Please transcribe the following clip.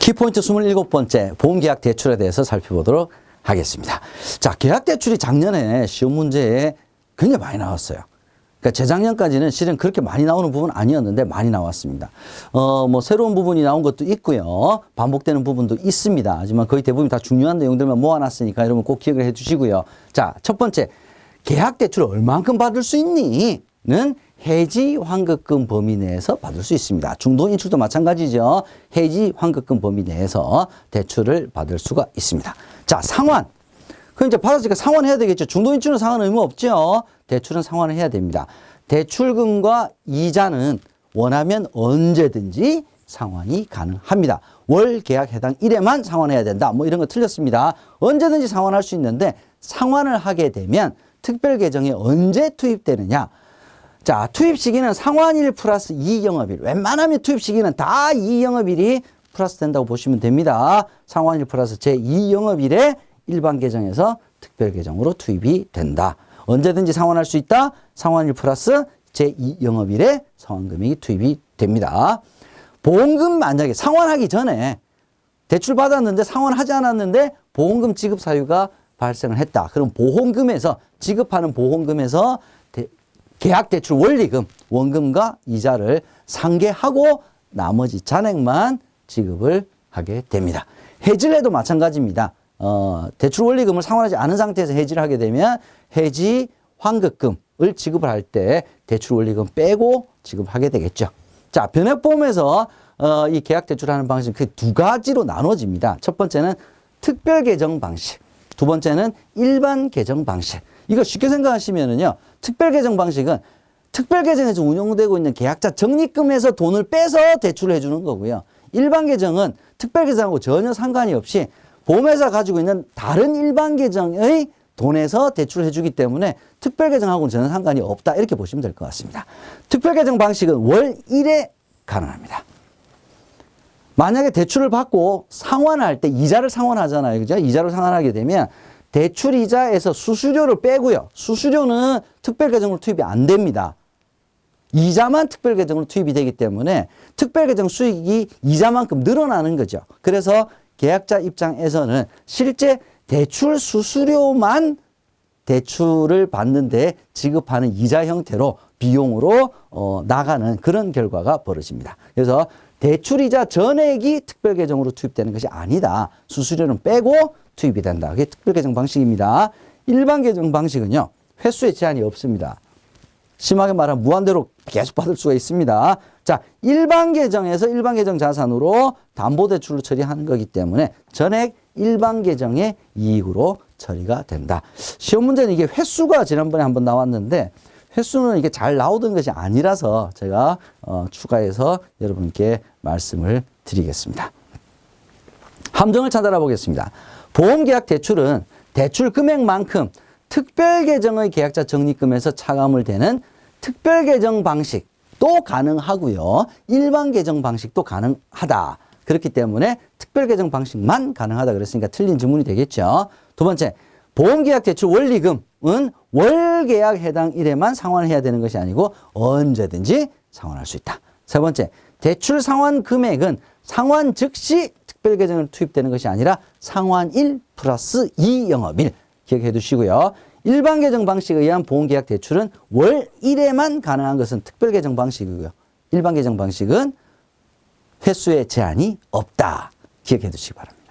키포인트 27번째 보험계약 대출에 대해서 살펴보도록 하겠습니다. 자, 계약 대출이 작년에 시험 문제에 굉장히 많이 나왔어요. 그러니까 재작년까지는 실은 그렇게 많이 나오는 부분은 아니었는데 많이 나왔습니다. 뭐 새로운 부분이 나온 것도 있고요. 반복되는 부분도 있습니다. 하지만 거의 대부분 다 중요한 내용들만 모아놨으니까 여러분 꼭 기억을 해 주시고요. 자, 첫 번째, 계약 대출을 얼만큼 받을 수 있니? 는 해지 환급금 범위 내에서 받을 수 있습니다. 중도 인출도 마찬가지죠. 해지 환급금 범위 내에서 대출을 받을 수가 있습니다. 자, 상환. 그럼 이제 받았으니까 상환해야 되겠죠. 중도 인출은 상환 의무 없죠. 대출은 상환을 해야 됩니다. 대출금과 이자는 원하면 언제든지 상환이 가능합니다. 월 계약 해당 일에만 상환해야 된다. 뭐 이런 거 틀렸습니다. 언제든지 상환할 수 있는데 상환을 하게 되면 특별 계정이 언제 투입되느냐? 자, 투입 시기는 상환일 플러스 2영업일. 웬만하면 투입 시기는 다 2영업일이 플러스 된다고 보시면 됩니다. 상환일 플러스 제2영업일에 일반 계정에서 특별 계정으로 투입이 된다. 언제든지 상환할 수 있다. 상환일 플러스 제2영업일에 상환금액이 투입이 됩니다. 보험금 만약에 상환하기 전에 대출 받았는데 상환하지 않았는데 보험금 지급 사유가 발생을 했다. 그럼 보험금에서 지급하는 보험금에서 계약 대출 원리금, 원금과 이자를 상계하고 나머지 잔액만 지급을 하게 됩니다. 해지를 해도 마찬가지입니다. 대출 원리금을 상환하지 않은 상태에서 해지를 하게 되면 해지 환급금을 지급을 할 때 대출 원리금 빼고 지급하게 되겠죠. 자, 변액보험에서 이 계약 대출하는 방식은 그 두 가지로 나눠집니다. 첫 번째는 특별 계정 방식, 두 번째는 일반 계정 방식. 이거 쉽게 생각하시면은요, 특별 계정 방식은 특별 계정에서 운용되고 있는 계약자 적립금에서 돈을 빼서 대출을 해주는 거고요. 일반 계정은 특별 계정하고 전혀 상관이 없이 보험회사 가지고 있는 다른 일반 계정의 돈에서 대출을 해주기 때문에 특별 계정하고는 전혀 상관이 없다. 이렇게 보시면 될 것 같습니다. 특별 계정 방식은 월 1회 가능합니다. 만약에 대출을 받고 상환할 때 이자를 상환하잖아요. 그죠? 이자를 상환하게 되면 대출 이자에서 수수료를 빼고요. 수수료는 특별 계정으로 투입이 안 됩니다. 이자만 특별 계정으로 투입이 되기 때문에 특별 계정 수익이 이자만큼 늘어나는 거죠. 그래서 계약자 입장에서는 실제 대출 수수료만 대출을 받는데 지급하는 이자 형태로 비용으로 나가는 그런 결과가 벌어집니다. 그래서 대출이자 전액이 특별 계정으로 투입되는 것이 아니다. 수수료는 빼고 투입이 된다. 그게 특별 계정 방식입니다. 일반 계정 방식은요, 횟수에 제한이 없습니다. 심하게 말하면 무한대로 계속 받을 수가 있습니다. 자, 일반 계정에서 일반 계정 자산으로 담보대출로 처리하는 거기 때문에 전액 일반 계정의 이익으로 처리가 된다. 시험 문제는 이게 횟수가 지난번에 한번 나왔는데 횟수는 이게 잘 나오던 것이 아니라서 제가 추가해서 여러분께 말씀을 드리겠습니다. 함정을 찾아라 보겠습니다. 보험계약 대출은 대출 금액만큼 특별계정의 계약자 적립금에서 차감을 되는 특별계정 방식도 가능하고요. 일반 계정 방식도 가능하다. 그렇기 때문에 특별계정 방식만 가능하다 그랬으니까 틀린 질문이 되겠죠. 두 번째, 보험계약 대출 원리금은 월계약 해당 일에만 상환해야 되는 것이 아니고 언제든지 상환할 수 있다. 세 번째, 대출 상환 금액은 상환 즉시 특별계정을 투입되는 것이 아니라 상환일 플러스 2영업일 기억해 두시고요. 일반 계정 방식에 의한 보험계약 대출은 월 1회만 가능한 것은 특별계정 방식이고요. 일반 계정 방식은 횟수에 제한이 없다. 기억해 두시기 바랍니다.